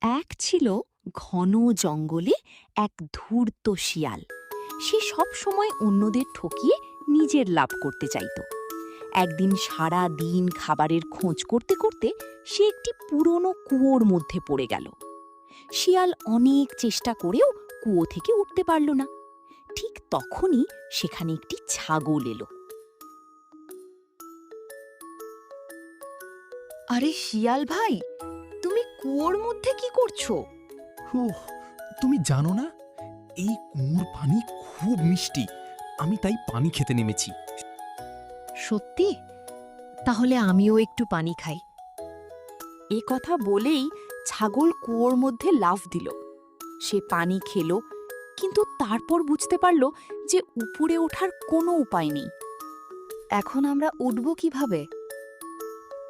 এক ছিল ঘন জঙ্গলে এক ধূর্ত শিয়াল। সে সব সময় অন্যদের ঠকিয়ে নিজের লাভ করতে চাইত। একদিন সারা দিন খাবারের খোঁজ করতে করতে সে একটি পুরনো কুয়োর মধ্যে পড়ে গেল। শিয়াল অনেক চেষ্টা করেও কুয়ো থেকে উঠতে পারল না। ঠিক তখনই সেখানে একটি ছাগল এলো। আরে শিয়াল ভাই, তুমি কুয়োর মধ্যে কি করছো? ওহ, তুমি জানো না, এই কুয়োর পানি খুব মিষ্টি। আমি তাই পানি খেতে নেমেছি। সত্যি? তাহলে আমিও একটু পানি খাই। এ কথা বলেই ছাগল কুয়োর মধ্যে লাফ দিল। সে পানি খেল, কিন্তু তারপর বুঝতে পারল যে উপরে ওঠার কোনো উপায় নেই। এখন আমরা উঠব কিভাবে?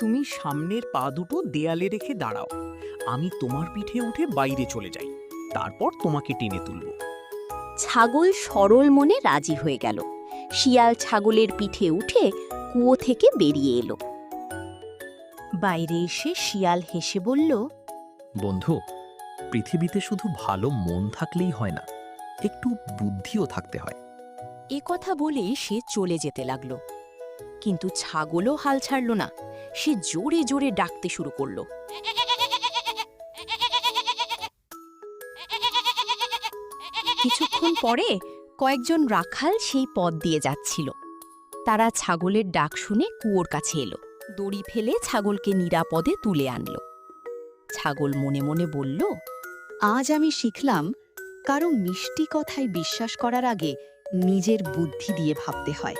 তুমি সামনের পা দুটো দেয়ালে রেখে দাঁড়াও। আমি তোমার পিঠে উঠে বাইরে চলে যাই, তারপর তোমাকে টেনে তুলব। ছাগল সরল মনে রাজি হয়ে গেল। শিয়াল ছাগলের পিঠে উঠে কুয়ো থেকে বেরিয়ে এলো। বাইরে এসে শিয়াল হেসে বলল, বন্ধু, পৃথিবীতে শুধু ভালো মন থাকলেই হয় না, একটু বুদ্ধিও থাকতে হয়। এ কথা বলে সে চলে যেতে লাগল। কিন্তু ছাগলও হাল ছাড়ল না। সে জোরে জোরে ডাকতে শুরু করল। কিছুক্ষণ পরে কয়েকজন রাখাল সেই পথ দিয়ে যাচ্ছিল। তারা ছাগলের ডাক শুনে কুয়োর কাছে এলো। দড়ি ফেলে ছাগলকে নিরাপদে তুলে আনল। ছাগল মনে মনে বলল, আজ আমি শিখলাম, কারো মিষ্টি কথায় বিশ্বাস করার আগে নিজের বুদ্ধি দিয়ে ভাবতে হয়।